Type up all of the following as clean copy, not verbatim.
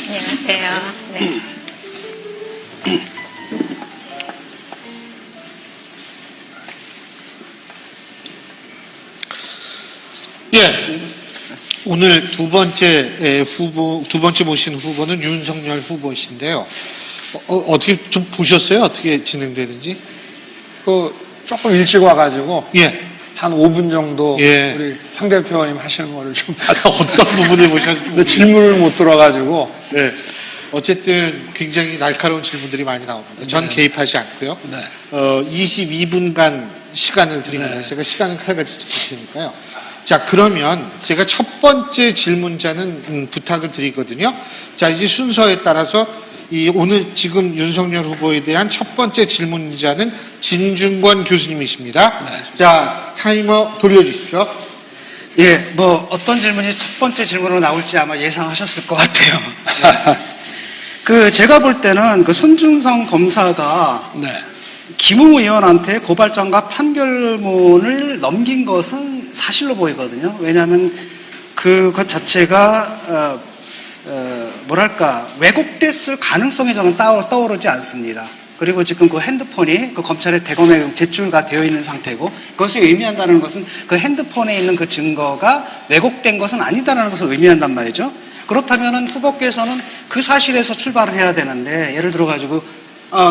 안녕하세요. 네. 예. 오늘 두 번째 모신 후보는 윤석열 후보이신데요. 어떻게 좀 보셨어요? 어떻게 진행되는지? 조금 일찍 와가지고. 예. 한 5분 정도. 예. 우리 황 대표님 하시는 거를 좀 봤어요. 어떤 부분을 보셨는지. 질문을 못 들어가지고. 네. 어쨌든 굉장히 날카로운 질문들이 많이 나옵니다. 전 네. 개입하지 않고요. 네. 22분간 시간을 드립니다. 네. 제가 시간을 칼같이 지킬 테니까요. 자, 그러면 제가 첫 번째 질문자는 부탁을 드리거든요. 자, 이제 순서에 따라서 오늘 지금 윤석열 후보에 대한 첫 번째 질문자는 진중권 교수님이십니다. 네. 자, 타이머 돌려주십시오. 예, 뭐 어떤 질문이 첫 번째 질문으로 나올지 아마 예상하셨을 것 같아요. 제가 볼 때는 손준성 검사가 네. 김웅 의원한테 고발장과 판결문을 넘긴 것은 사실로 보이거든요. 왜냐하면 그것 자체가 왜곡됐을 가능성이 저는 떠오르지 않습니다. 그리고 지금 그 핸드폰이 검찰의 대검에 제출가 되어 있는 상태고, 그것이 의미한다는 것은 그 핸드폰에 있는 그 증거가 왜곡된 것은 아니다라는 것을 의미한단 말이죠. 그렇다면은 후보께서는 그 사실에서 출발을 해야 되는데, 예를 들어가지고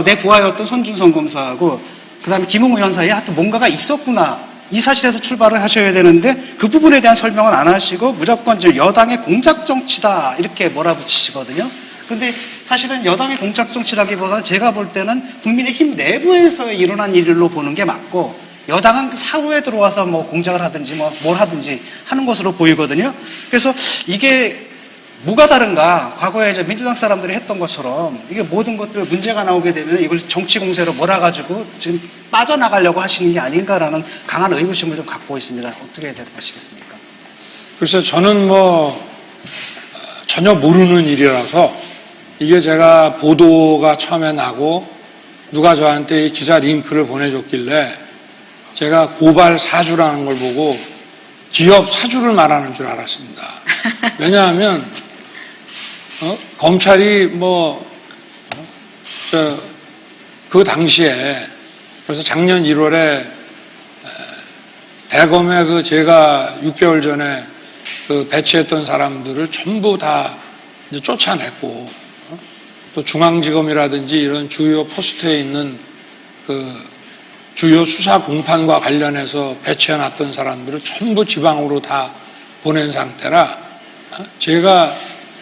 내 부하였던 손준성 검사하고 그 다음에 김웅 의원 사이에 하여튼 뭔가가 있었구나, 이 사실에서 출발을 하셔야 되는데 그 부분에 대한 설명은 안 하시고 무조건 지금 여당의 공작 정치다 이렇게 몰아붙이시거든요. 그런데 사실은 여당의 공작 정치라기보다는 제가 볼 때는 국민의힘 내부에서 일어난 일로 보는 게 맞고, 여당은 사후에 들어와서 뭐 공작을 하든지 뭘 하든지 하는 것으로 보이거든요. 그래서 이게 뭐가 다른가? 과거에 이제 민주당 사람들이 했던 것처럼 이게 모든 것들 문제가 나오게 되면 이걸 정치 공세로 몰아가지고 지금 빠져나가려고 하시는 게 아닌가라는 강한 의구심을 좀 갖고 있습니다. 어떻게 대답하시겠습니까? 글쎄, 저는 전혀 모르는 일이라서, 이게 제가 보도가 처음에 나고 누가 저한테 이 기사 링크를 보내줬길래 제가 고발 사주라는 걸 보고 기업 사주를 말하는 줄 알았습니다. 왜냐하면 검찰이 그 당시에, 그래서 작년 1월에 대검에 제가 6개월 전에 배치했던 사람들을 전부 다 이제 쫓아냈고, 또 중앙지검이라든지 이런 주요 포스트에 있는 주요 수사 공판과 관련해서 배치해놨던 사람들을 전부 지방으로 다 보낸 상태라, 제가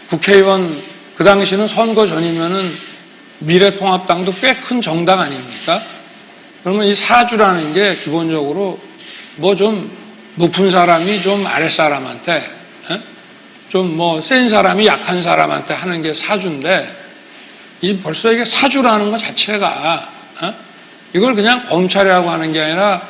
국회의원, 그 당시는 선거 전이면은 미래통합당도 꽤 큰 정당 아닙니까? 그러면 이 사주라는 게 기본적으로 좀 높은 사람이 좀 아랫사람한테, 좀 센 사람이 약한 사람한테 하는 게 사주인데, 벌써 이게 사주라는 것 자체가, 이걸 그냥 검찰이라고 하는 게 아니라,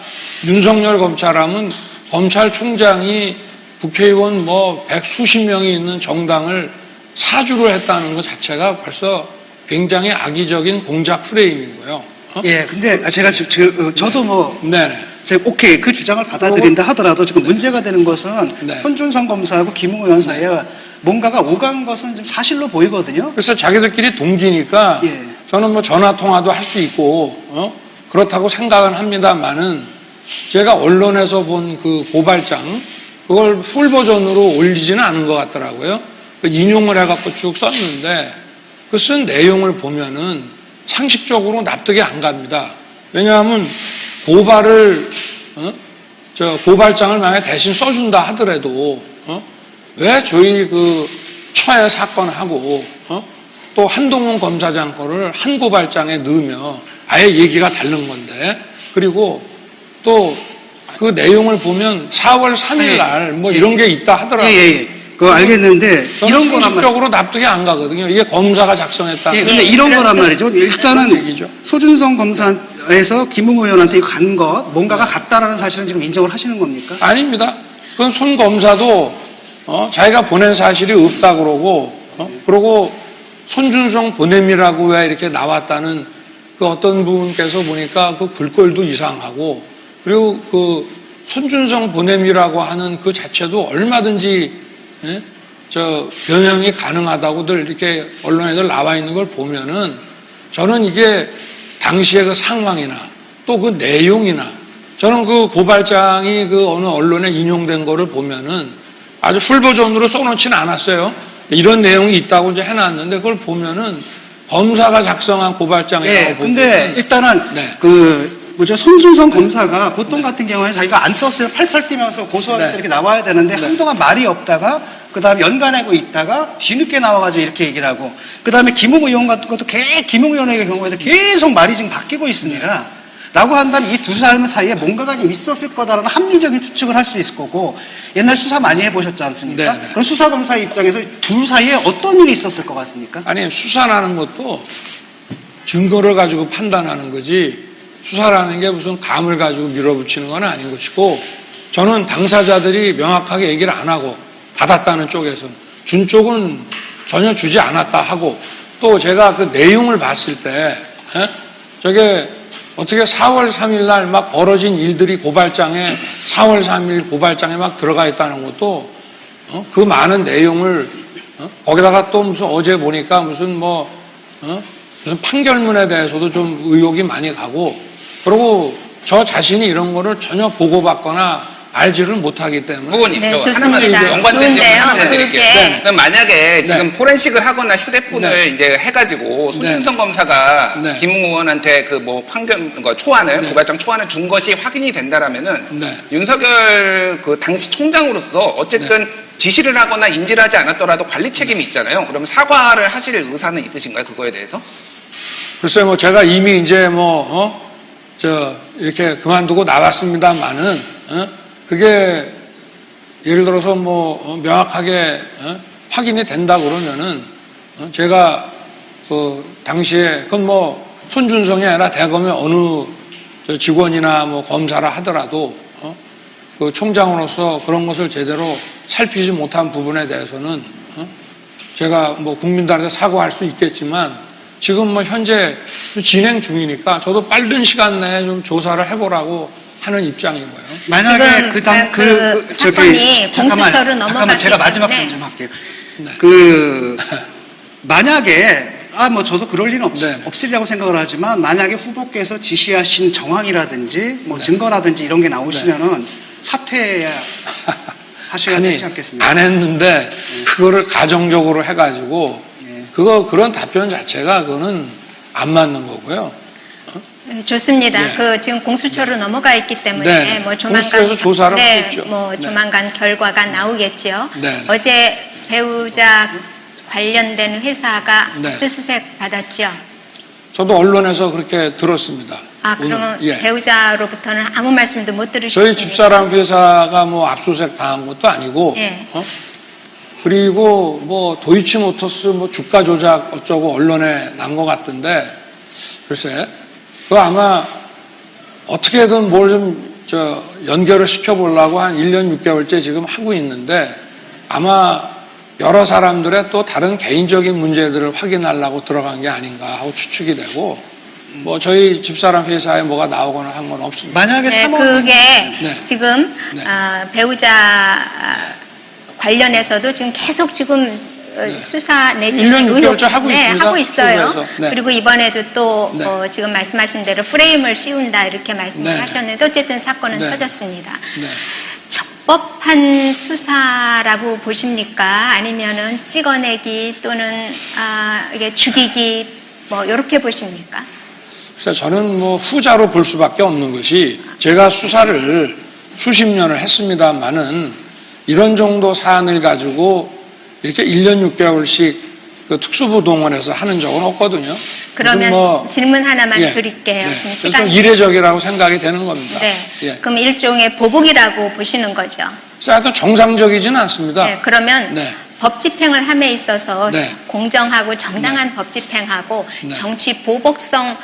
윤석열 검찰하면 검찰총장이 국회의원 100수십 명이 있는 정당을 사주를 했다는 것 자체가 벌써 굉장히 악의적인 공작 프레임이고요. 예, 근데 제가 저도 네네. 제가 오케이, 그 주장을 받아들인다 하더라도 지금 문제가 되는 것은 네. 손준성 검사하고 김웅 의원 사이에 뭔가가 오간 것은 지금 사실로 보이거든요. 그래서 자기들끼리 동기니까 예. 저는 전화 통화도 할 수 있고 그렇다고 생각은 합니다만은, 제가 언론에서 본 그 고발장, 그걸 풀 버전으로 올리지는 않은 것 같더라고요. 인용을 해갖고 쭉 썼는데 그 쓴 내용을 보면은 상식적으로 납득이 안 갑니다. 왜냐하면 고발장을 만약에 대신 써준다 하더라도 왜 저희 처해 사건하고 또 한동훈 검사장 거를 한 고발장에 넣으며 아예 얘기가 다른 건데, 그리고 또 그 내용을 보면 4월 3일 날 이런 게 있다 하더라고요. 예. 그거 알겠는데 이런 거란 상식적으로 납득이 안 가거든요. 이게 검사가 작성했다. 예, 근데 이런 거란 말이죠. 일단은 소준성 검사에서 김웅 의원한테 간 것, 뭔가가 갔다라는 사실은 지금 인정을 하시는 겁니까? 아닙니다. 그건 손 검사도 자기가 보낸 사실이 없다 그러고, 그러고 손준성 보냄이라고 왜 이렇게 나왔다는 그 어떤 분께서 보니까 그 글꼴도 이상하고, 그리고 손준성 보냄이라고 하는 그 자체도 얼마든지 예? 변형이 가능하다고들 이렇게 언론에들 나와 있는 걸 보면은 저는 이게 당시의 그 상황이나 또 그 내용이나 저는 그 고발장이 그 어느 언론에 인용된 거를 보면은 아주 풀 버전으로 써놓지는 않았어요. 이런 내용이 있다고 이제 해놨는데 그걸 보면은 검사가 작성한 고발장이라고 예, 보고. 근데 일단은 네. 손준성 검사가 보통 같은 경우에 자기가 안 썼으면 팔팔 뛰면서 고소할 때 네. 이렇게 나와야 되는데 네. 한동안 말이 없다가 그다음에 연간하고 있다가 뒤늦게 나와가지고 이렇게 얘기를 하고 그다음에 김웅 의원 같은 것도 김웅 의원의 경우에도 계속 말이 지금 바뀌고 있습니다. 라고 한다면 이 두 사람 사이에 뭔가가 좀 있었을 거다라는 합리적인 추측을 할 수 있을 거고 옛날 수사 많이 해보셨지 않습니까? 네, 네. 그럼 수사검사의 입장에서 둘 사이에 어떤 일이 있었을 것 같습니까? 아니 수사라는 것도 증거를 가지고 판단하는 거지 수사라는 게 무슨 감을 가지고 밀어붙이는 건 아닌 것이고 저는 당사자들이 명확하게 얘기를 안 하고 받았다는 쪽에서는 준 쪽은 전혀 주지 않았다 하고 또 제가 그 내용을 봤을 때 저게 어떻게 4월 3일 날 막 벌어진 일들이 고발장에 4월 3일 고발장에 막 들어가 있다는 것도 그 많은 내용을 거기다가 또 무슨 어제 보니까 무슨 무슨 판결문에 대해서도 좀 의혹이 많이 가고 그리고 저 자신이 이런 거를 전혀 보고받거나 알지를 못하기 때문에 후보님, 네, 저 좋습니다. 하나만 연관된 질문 좋은데요. 하나만 드릴게요. 그게- 그럼 만약에 지금 네. 포렌식을 하거나 휴대폰을 네. 이제 해가지고 손준성 네. 검사가 네. 김웅 의원한테 그 판결, 초안을, 네. 고발장 초안을 준 것이 확인이 된다라면은 네. 윤석열 그 당시 총장으로서 어쨌든 지시를 하거나 인지를 하지 않았더라도 관리 책임이 있잖아요. 그러면 사과를 하실 의사는 있으신가요? 그거에 대해서? 글쎄 제가 이미 이제 이렇게 그만두고 나갔습니다만은 그게 예를 들어서 명확하게 확인이 된다 그러면은 제가 그 당시에 그건 손준성이 아니라 대검의 어느 직원이나 검사라 하더라도 그 총장으로서 그런 것을 제대로 살피지 못한 부분에 대해서는 제가 국민들한테 사과할 수 있겠지만 지금 현재 진행 중이니까 저도 빠른 시간 내에 좀 조사를 해보라고 하는 입장이고요. 만약에 지금 사건이 공수처로 넘어갔기 제가 마지막 때문에. 좀 할게요. 네. 만약에 저도 그럴 리는 네. 없으리라고 생각을 하지만 만약에 후보께서 지시하신 정황이라든지 네. 증거라든지 이런 게 나오시면은 사퇴 하셔야 아니, 되지 않겠습니까? 안 했는데 그거를 가정적으로 해가지고 그런 답변 자체가 그거는 안 맞는 거고요. 네, 좋습니다. 네. 지금 공수처로 넘어가 있기 때문에 네. 공수처에서 조사를 하겠죠. 네. 조만간 결과가 나오겠죠. 네. 어제 배우자 관련된 회사가 네. 압수수색 받았죠. 저도 언론에서 그렇게 들었습니다. 그러면 오늘, 예. 배우자로부터는 아무 말씀도 못 들으셨어요. 저희 집사람 회사가 압수수색 당한 것도 아니고, 예. 그리고 도이치모터스 주가 조작 어쩌고 언론에 난 것 같던데, 글쎄, 그거 아마 어떻게든 뭘 연결을 시켜보려고 한 1년 6개월째 지금 하고 있는데, 아마 여러 사람들의 또 다른 개인적인 문제들을 확인하려고 들어간 게 아닌가 하고 추측이 되고, 저희 집사람 회사에 뭐가 나오거나 한 건 없습니다. 만약에 네, 3월 그게 네. 지금 네. 배우자 관련해서도 지금 계속 지금 수사 내지 1년 6개월째 하고 있습니다. 하고 있어요. 수사에서. 네. 그리고 이번에도 또 네. 지금 말씀하신 대로 프레임을 씌운다 이렇게 말씀을 네. 하셨는데 어쨌든 사건은 네. 터졌습니다. 네. 적법한 수사라고 보십니까? 아니면은 찍어내기 또는 이게 죽이기 이렇게 보십니까? 그래서 저는 후자로 볼 수밖에 없는 것이 제가 수사를 수십 년을 했습니다만은 이런 정도 사안을 가지고 이렇게 1년 6개월씩 그 특수부 동원해서 하는 적은 없거든요. 그러면 질문 하나만 예, 드릴게요. 예. 지금 그래서 시간이. 이례적이라고 생각이 되는 겁니다. 네. 예. 그럼 일종의 보복이라고 보시는 거죠. 그래서 하여튼 정상적이지는 않습니다. 네. 그러면 네. 법 집행을 함에 있어서 네. 공정하고 정당한 법 집행하고 네. 정치 보복성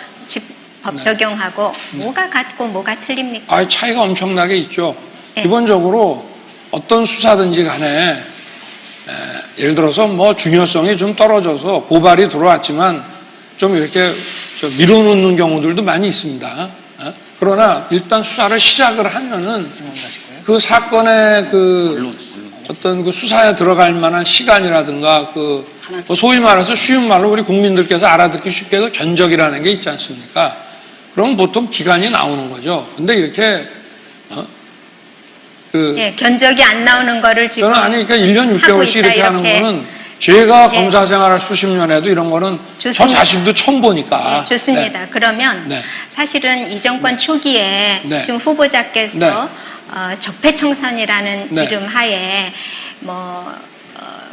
법 네. 적용하고 뭐가 같고 뭐가 틀립니까? 차이가 엄청나게 있죠. 네. 기본적으로 어떤 수사든지 간에 예를 들어서 중요성이 좀 떨어져서 고발이 들어왔지만 좀 이렇게 밀어놓는 경우들도 많이 있습니다. 그러나 일단 수사를 시작을 하면은 그 사건의 그 어떤 그 수사에 들어갈 만한 시간이라든가 그 소위 말해서 쉬운 말로 우리 국민들께서 알아듣기 쉽게 해서 견적이라는 게 있지 않습니까? 그럼 보통 기간이 나오는 거죠. 근데 이렇게 예, 견적이 안 나오는 거를 지금 저는 아니 그러니까 1년 6개월씩 있다, 이렇게 하는 이렇게. 거는 제가 예. 검사 생활을 수십 년 해도 이런 거는 좋습니다. 저 자신도 처음 보니까. 네, 좋습니다. 네. 그러면 네. 사실은 이 정권 초기에 네. 지금 후보자께서 네. 적폐청산이라는 네. 이름 하에 뭐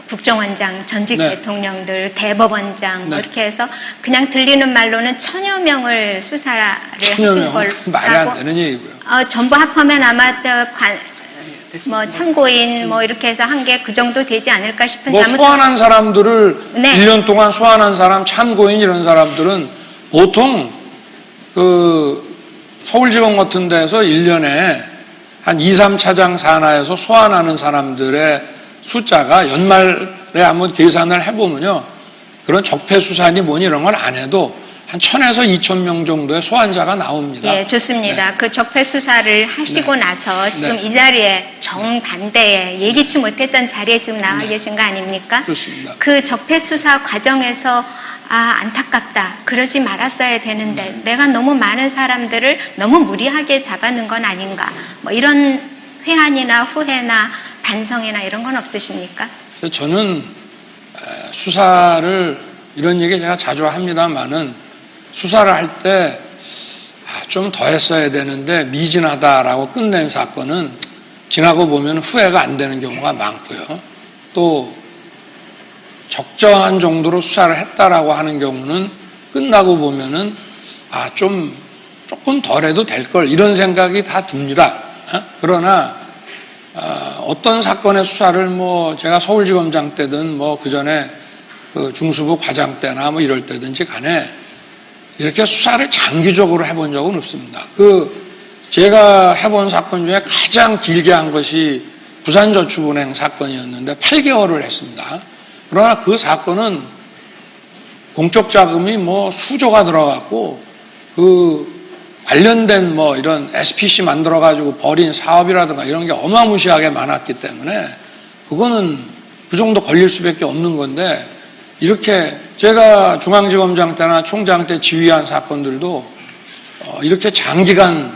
국정원장, 전직 네. 대통령들, 대법원장 뭐 네. 이렇게 해서 그냥 들리는 말로는 천여 명을 수사를 천여 하신 명 걸로 말이 안 되는 얘기고요. 전부 합하면 아마 뭐 참고인 뭐 이렇게 해서 한 게 그 정도 되지 않을까 싶은데 뭐 아무튼 소환한 사람들을 네. 1년 동안 소환한 사람, 참고인 이런 사람들은 보통 그 서울지검 같은 데서 1년에 한 2, 3차장 산하에서 소환하는 사람들의 숫자가 연말에 한번 계산을 해보면요. 그런 적폐수사니 뭐니 이런 걸 안 해도 한 1000에서 2000명 정도의 소환자가 나옵니다. 예, 좋습니다. 네. 그 적폐 수사를 하시고 네. 나서 지금 네. 이 자리에 정반대에 예기치 못했던 자리에 지금 나와 계신 거 아닙니까? 그렇습니다. 그 적폐 수사 과정에서 안타깝다. 그러지 말았어야 되는데 내가 너무 많은 사람들을 너무 무리하게 잡아놓은 건 아닌가. 뭐 이런 회한이나 후회나 반성이나 이런 건 없으십니까? 저는 수사를 이런 얘기 제가 자주 합니다만은 수사를 할 때 좀 더 했어야 되는데 미진하다라고 끝낸 사건은 지나고 보면 후회가 안 되는 경우가 많고요. 또 적정한 정도로 수사를 했다라고 하는 경우는 끝나고 보면은 조금 덜 해도 될 걸 이런 생각이 다 듭니다. 그러나 어떤 사건의 수사를 뭐 제가 서울지검장 때든 뭐 그 전에 그 중수부 과장 때나 뭐 이럴 때든지 간에 이렇게 수사를 장기적으로 해본 적은 없습니다. 제가 해본 사건 중에 가장 길게 한 것이 부산저축은행 사건이었는데 8개월을 했습니다. 그러나 그 사건은 공적 자금이 뭐 수조가 들어갔고 관련된 뭐 이런 SPC 만들어가지고 벌인 사업이라든가 이런 게 어마무시하게 많았기 때문에 그거는 그 정도 걸릴 수밖에 없는 건데 이렇게 제가 중앙지검장 때나 총장 때 지휘한 사건들도 이렇게 장기간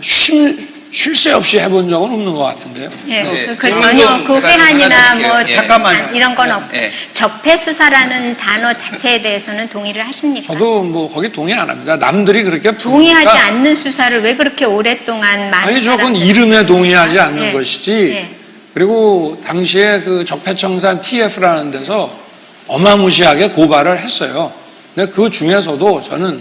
쉴 새 없이 해본 적은 없는 것 같은데요. 예, 네. 전혀 그 제가 회한이나 하나 뭐 드릴게요. 잠깐만요. 이런 건 없고 예. 적폐 수사라는 단어 자체에 대해서는 동의를 하십니까? 저도 뭐 거기 동의 안 합니다. 남들이 그렇게 동의하지 부르니까 않는 수사를 왜 그렇게 오랫동안 많은 아니 저건 사람들이 이름에 동의하지 않는 예. 것이지. 예. 그리고 당시에 그 적폐청산 TF라는 데서 어마무시하게 고발을 했어요. 근데 그 중에서도 저는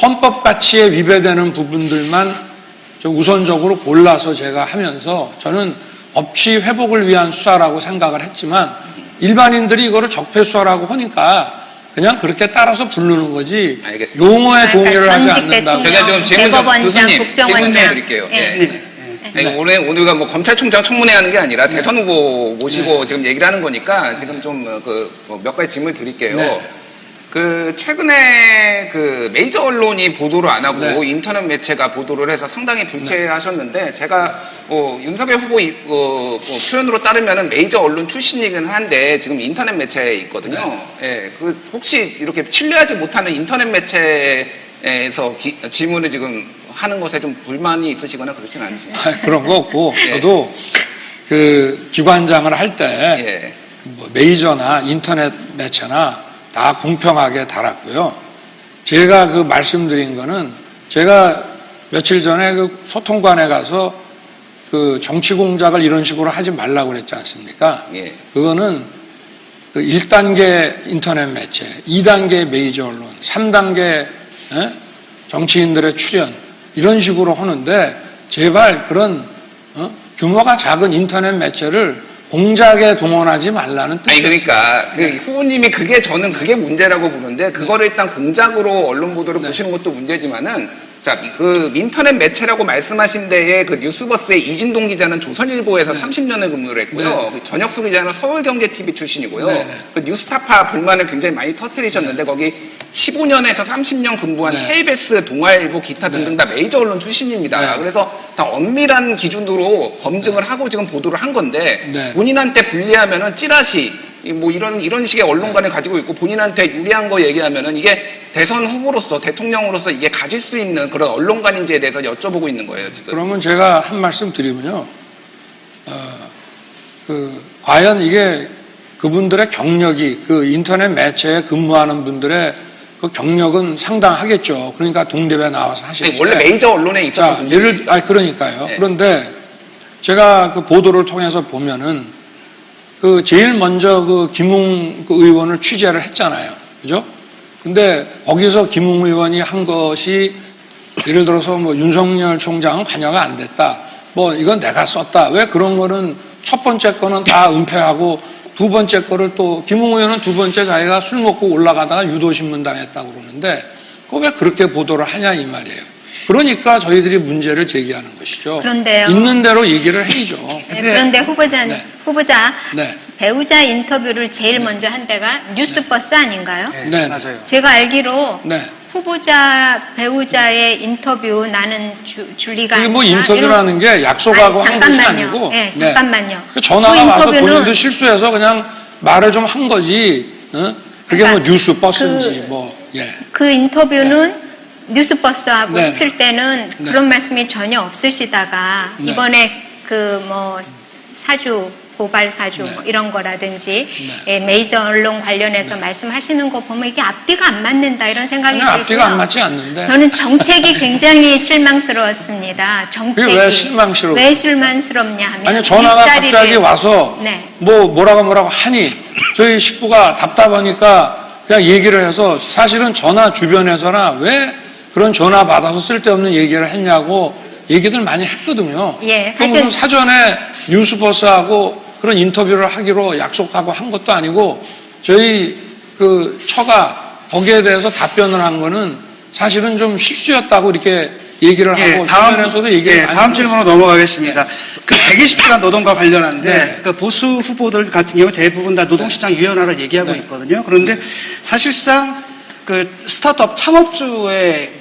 헌법 가치에 위배되는 부분들만 좀 우선적으로 골라서 제가 하면서 저는 법치 회복을 위한 수사라고 생각을 했지만 일반인들이 이거를 적폐 수사라고 하니까 그냥 그렇게 따라서 부르는 거지 알겠습니다. 용어에 동의를 하지 전직 않는다고. 제가 지금 대통령, 질문 좀 대법원장, 교수님, 국정원장 질문 드릴게요. 예. 예. 아니, 오늘가 뭐 검찰총장 청문회 하는 게 아니라 대선 후보 모시고 지금 얘기를 하는 거니까 지금 좀 몇 가지 질문 드릴게요. 네. 최근에 메이저 언론이 보도를 안 하고 네. 인터넷 매체가 보도를 해서 상당히 불쾌하셨는데 제가 윤석열 후보 표현으로 따르면은 메이저 언론 출신이긴 한데 지금 인터넷 매체에 있거든요. 예, 혹시 이렇게 신뢰하지 못하는 인터넷 매체에서 질문을 지금 하는 것에 좀 불만이 있으시거나 그렇진 않으신가요? 그런 거 없고 예. 저도 기관장을 할 때 뭐 메이저나 인터넷 매체나 다 공평하게 달았고요. 제가 말씀드린 거는 제가 며칠 전에 소통관에 가서 정치 공작을 이런 식으로 하지 말라고 그랬지 않습니까? 예. 그거는 1단계 인터넷 매체, 2단계 메이저 언론, 3단계 정치인들의 출연 이런 식으로 하는데 제발 그런 규모가 작은 인터넷 매체를 공작에 동원하지 말라는 뜻이에요. 아니 그러니까 후보님이 저는 그게 문제라고 보는데 그거를 일단 공작으로 언론 보도를 보시는 것도 문제지만은 인터넷 매체라고 말씀하신 데에 뉴스버스의 이진동 기자는 조선일보에서 30년을 근무를 했고요. 전혁수 기자는 서울경제TV 출신이고요. 네. 뉴스타파 불만을 굉장히 많이 터뜨리셨는데 거기 15년에서 30년 근무한 네. KBS, 동아일보, 기타 등등 다 메이저 언론 출신입니다. 네. 그래서 다 엄밀한 기준으로 검증을 하고 지금 보도를 한 건데 네. 본인한테 불리하면은 찌라시 뭐 이런 식의 언론관을 가지고 있고 본인한테 유리한 거 얘기하면은 이게 대선 후보로서 대통령으로서 이게 가질 수 있는 그런 언론관인지에 대해서 여쭤보고 있는 거예요 지금. 그러면 제가 한 말씀 드리면요. 과연 이게 그분들의 경력이 그 인터넷 매체에 근무하는 분들의 그 경력은 상당하겠죠. 그러니까 동대에 나와서 하시는. 원래 메이저 언론에 있었던 분들이. 그러니까요. 네. 그런데 제가 그 보도를 통해서 보면은 그 제일 먼저 그 김웅 그 의원을 취재를 했잖아요. 그죠? 근데 거기서 김웅 의원이 한 것이 예를 들어서 뭐 윤석열 총장은 관여가 안 됐다. 뭐 이건 내가 썼다. 왜 그런 거는 첫 번째 거는 다 은폐하고 두 번째 거를 또 김웅 의원은 두 번째 자기가 술 먹고 올라가다가 유도신문 당했다고 그러는데 그거 왜 그렇게 보도를 하냐 이 말이에요. 그러니까 저희들이 문제를 제기하는 것이죠. 그런데요. 있는 대로 얘기를 해야죠. 네, 그런데 후보자 네. 배우자 인터뷰를 제일 먼저 한 데가 뉴스버스 아닌가요? 네. 맞아요. 제가 알기로 네. 배우자의 인터뷰 나는 줄리가 이게 뭐 아니라 인터뷰라는 게 약속하고 아니, 한 것이 잠깐만요. 아니고 네, 잠깐만요. 그 전화가 그 와서 인터뷰는- 본인도 실수해서 그냥 말을 좀 한 거지. 어? 그게 그러니까 뭐 뉴스 버스인지 그 인터뷰는 뉴스버스하고 네. 했을 때는 네. 그런 말씀이 전혀 없으시다가 네. 이번에 그 뭐 사주 고발 사주 네. 뭐 이런 거라든지 네. 예, 메이저 언론 관련해서 말씀하시는 거 보면 이게 앞뒤가 안 맞는다 이런 생각이 전혀 들고요. 앞뒤가 안 맞지 않는데. 저는 정책이 굉장히 실망스러웠습니다. 정책이 그게 왜 실망스러워? 왜 실망스럽냐 하면 아니 전화가 일자리를- 갑자기 와서 네. 뭐라고 하니 저희 식구가 답답하니까 그냥 얘기를 해서 사실은 전화 주변에서나 왜 그런 전화 받아서 쓸데없는 얘기를 했냐고 얘기들 많이 했거든요. 예, 그 무슨 사전에 뉴스버스하고 그런 인터뷰를 하기로 약속하고 한 것도 아니고 저희 그 처가 거기에 대해서 답변을 한 거는 사실은 좀 실수였다고 이렇게 얘기를 하고 주변에서도 얘기를 많이 다음 하고 질문으로 넘어가겠습니다. 그 120시간 노동과 관련한데 네. 그 보수 후보들 같은 경우 대부분 다 노동시장 유연화를 얘기하고 네. 있거든요. 그런데 사실상 그 스타트업 창업주의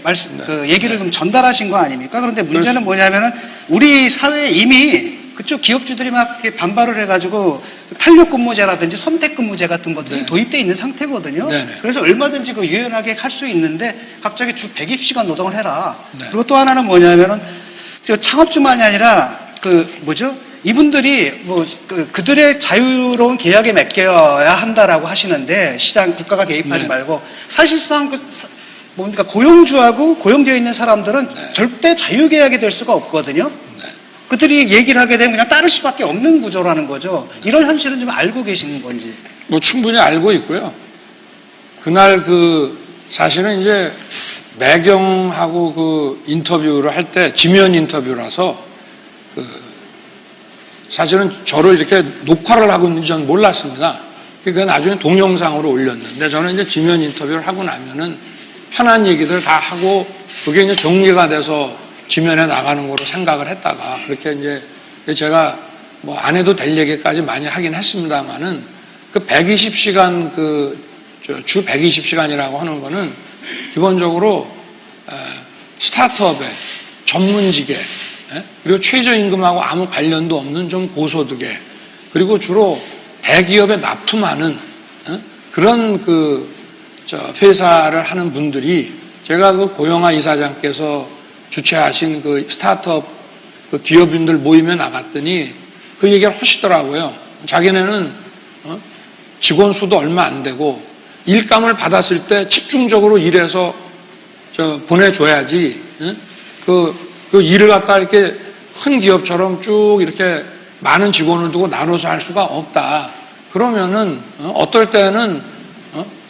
그 얘기를 좀 전달하신 거 아닙니까? 그런데 문제는 뭐냐면은 우리 사회에 이미 그쪽 기업주들이 막 이렇게 반발을 해가지고 탄력근무제라든지 선택근무제 같은 것들이 네. 도입되어 있는 상태거든요. 네네. 그래서 얼마든지 그 유연하게 할 수 있는데 갑자기 주 120시간 노동을 해라. 네. 그리고 또 하나는 뭐냐면은 저 창업주만이 아니라 이분들이 그들의 자유로운 계약에 맡겨야 한다라고 하시는데 시장 국가가 개입하지 네. 말고 사실상 고용주하고 고용되어 있는 사람들은 네. 절대 자유계약이 될 수가 없거든요. 네. 그들이 얘기를 하게 되면 그냥 따를 수밖에 없는 구조라는 거죠. 이런 현실은 좀 알고 계시는 건지. 뭐 충분히 알고 있고요. 그날 사실은 이제 매경하고 그 인터뷰를 할 때 지면 인터뷰라서 사실은 저를 이렇게 녹화를 하고 있는지 전 몰랐습니다. 그게 나중에 동영상으로 올렸는데 저는 이제 지면 인터뷰를 하고 나면은 편한 얘기들 다 하고 그게 이제 정리가 돼서 지면에 나가는 거로 생각을 했다가 그렇게 이제 제가 뭐 안 해도 될 얘기까지 많이 하긴 했습니다만은 그 120시간 주 120시간이라고 하는 거는 기본적으로 스타트업의 전문직에 그리고 최저임금하고 아무 관련도 없는 좀 고소득에 그리고 주로 대기업에 납품하는 그런 회사를 하는 분들이 제가 그 고영하 이사장께서 주최하신 그 스타트업 그 기업인들 모임에 나갔더니 그 얘기를 하시더라고요. 자기네는 직원 수도 얼마 안 되고 일감을 받았을 때 집중적으로 일해서 보내줘야지 그 일을 갖다 이렇게 큰 기업처럼 쭉 이렇게 많은 직원을 두고 나눠서 할 수가 없다. 그러면은 어떨 때는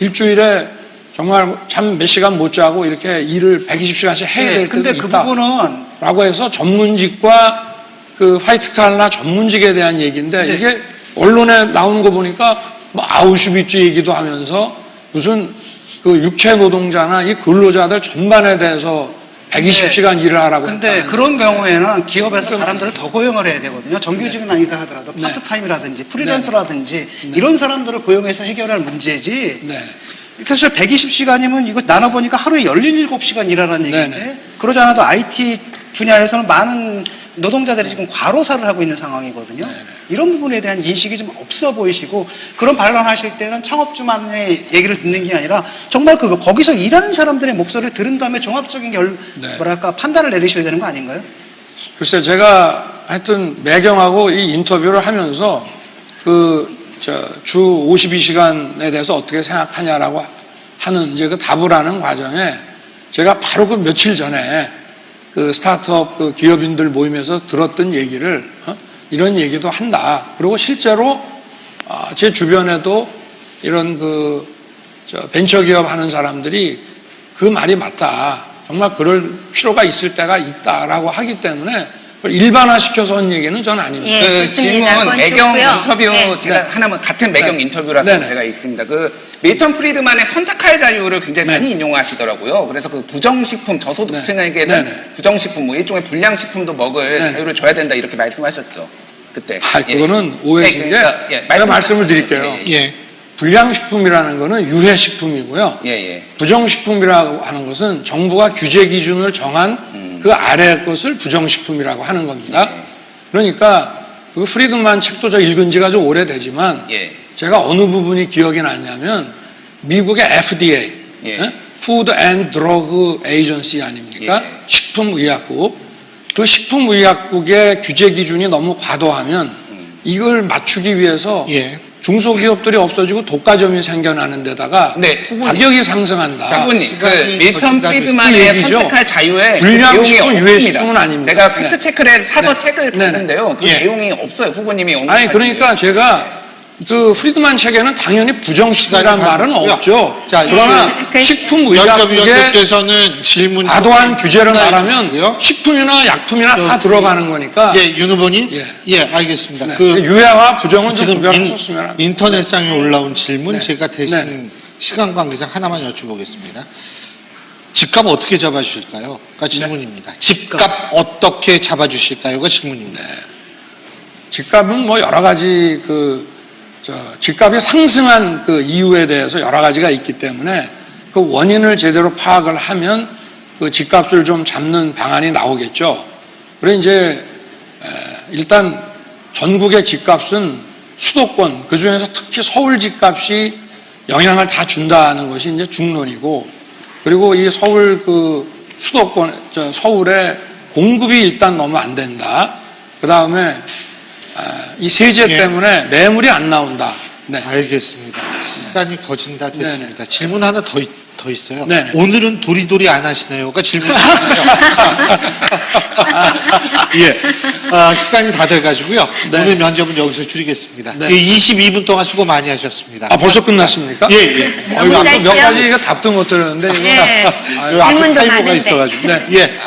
일주일에 정말 잠 몇 시간 못 자고 이렇게 일을 120시간씩 해야 될 때도 근데 있다. 그 부분은 라고 해서 전문직과 그 화이트칼라 전문직에 대한 얘기인데 네. 이게 언론에 나오는 거 보니까 뭐 아우슈비츠 얘기도 하면서 무슨 그 육체 노동자나 이 근로자들 전반에 대해서 120시간 일을 하라고 근데 했다는 그런 경우에는 기업에서 사람들을 더 고용을 해야 되거든요. 정규직은 아니다 하더라도 네. 파트타임이라든지 프리랜서라든지 이런 사람들을 고용해서 해결할 문제지. 네. 그래서 120시간이면 이거 나눠보니까 하루에 17시간 일하라는 얘기인데 네네. 그러지 않아도 IT 분야에서는 많은 노동자들이 지금 과로사를 하고 있는 상황이거든요. 이런 부분에 대한 인식이 좀 없어 보이시고 그런 반론하실 때는 창업주만의 얘기를 듣는 게 아니라 정말 거기서 일하는 사람들의 목소리를 들은 다음에 종합적인 네. 판단을 내리셔야 되는 거 아닌가요? 글쎄, 제가 하여튼 매경하고 이 인터뷰를 하면서 주 52시간에 대해서 어떻게 생각하냐라고 하는 이제 그 답을 하는 과정에 제가 바로 그 며칠 전에 그 스타트업 그 기업인들 모임에서 들었던 얘기를 이런 얘기도 한다. 그리고 실제로 제 주변에도 이런 벤처기업 하는 사람들이 그 말이 맞다. 정말 그럴 필요가 있을 때가 있다라고 하기 때문에 일반화시켜서 한 얘기는 저는 아닙니다. 예, 그 좋습니다. 질문 그건 매경 좋고요. 인터뷰 네. 제가 하나만 같은 매경 네. 인터뷰라서 네네. 제가 있습니다. 그 밀턴 프리드만의 선택할 자유를 굉장히 네. 많이 인용하시더라고요. 그래서 그 부정식품 저소득층에게는 네네. 부정식품 일종의 불량식품도 먹을 네네. 자유를 줘야 된다 이렇게 말씀하셨죠. 그때. 그거는 오해신 게 제가 말씀을 드릴게요. 예. 불량식품이라는 거는 유해식품이고요. 예. 부정식품이라고 하는 것은 정부가 규제 기준을 정한 그 아래 것을 부정식품이라고 하는 겁니다. 그러니까 그 프리드만 책도 저 읽은 지가 좀 오래되지만 예. 제가 어느 부분이 기억이 나냐면 미국의 FDA, 예. Food and Drug Agency 아닙니까? 예. 식품의약국. 그 식품의약국의 규제 기준이 너무 과도하면 이걸 맞추기 위해서 예. 중소기업들이 없어지고 독과점이 생겨나는 데다가 네, 후보님. 가격이 상승한다. 후보님, 그 시간이 밀턴 거친다 프리드만의 그 얘기죠. 선택할 자유에 그 불량식품, 내용이 유해식품은 없습니다. 아닙니다. 제가 네. 팩트 체크를 해서 사서 네. 책을 네네. 봤는데요. 그 예. 내용이 없어요. 후보님이 아니 언급하신 그러니까 제가 그 프리드만 책에는 당연히 부정식이라는 시간이 다 말은 됐고요. 없죠. 자, 그러나 그- 식품의약국에 연접위원님께서는 질문 과도한 규제를 말하면 있고요. 식품이나 약품이나 다 들어가는 거니까 예, 윤 후보님. 예. 예, 알겠습니다. 네. 그 유해와 부정은 좀 지금 구별하셨으면 합니다. 인터넷상에 올라온 질문 네. 제가 대신 네. 시간 관계상 하나만 여쭤보겠습니다. 집값 어떻게 잡아주실까요? 가 질문입니다. 집값 어떻게 잡아주실까요?가 질문입니다. 집값은 뭐 여러 가지 집값이 상승한 그 이유에 대해서 여러 가지가 있기 때문에 그 원인을 제대로 파악을 하면 그 집값을 좀 잡는 방안이 나오겠죠. 그래 이제 일단 전국의 집값은 수도권 그 중에서 특히 서울 집값이 영향을 다 준다는 것이 이제 중론이고 그리고 이 서울 서울의 공급이 일단 너무 안 된다. 그 다음에 이 세제 예. 때문에 매물이 안 나온다. 네. 알겠습니다. 시간이 거진다 됐습니다. 네네. 질문 하나 더 있어요. 네네. 오늘은 도리도리 안 하시네요가 질문이거든요. 예. 시간이 다 돼가지고요. 네. 오늘 면접은 여기서 줄이겠습니다. 네. 예, 22분 동안 수고 많이 하셨습니다. 벌써 끝났습니까? 예, 예. 너무 몇 짧죠? 가지 답도 못 드렸는데 이거 예. 요 앞에 질문도 타이머가 많은데. 있어가지고. 네. 예.